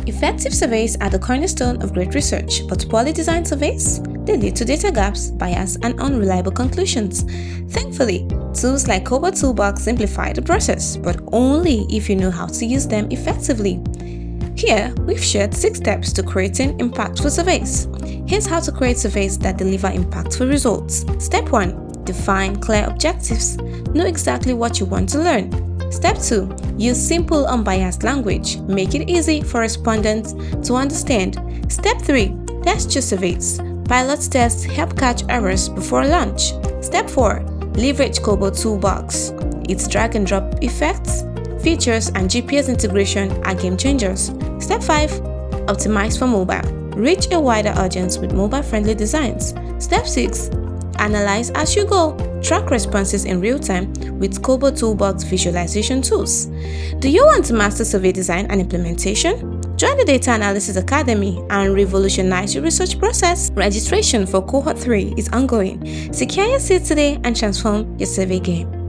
Effective surveys are the cornerstone of great research, but poorly designed surveys? They lead to data gaps, bias, and unreliable conclusions. Thankfully, tools like Kobo Toolbox simplify the process, but only if you know how to use them effectively. Here, we've shared 6 steps to creating impactful surveys. Here's how to create surveys that deliver impactful results. Step 1. Define clear objectives. Know exactly what you want to learn. Step 2. Use simple, unbiased language. Make it easy for respondents to understand. Step 3. Test your surveys. Pilot tests help catch errors before launch. Step 4. Leverage Kobo Toolbox. Its drag-and-drop effects, features, and GPS integration are game changers. Step 5. Optimize for mobile. Reach a wider audience with mobile-friendly designs. Step 6. Analyze as you go. Track responses in real time with Kobo Toolbox visualization tools. Do you want to master survey design and implementation? Join the Data Analysis Academy and revolutionize your research process. Registration for Cohort 3 is ongoing. Secure your seat today and transform your survey game.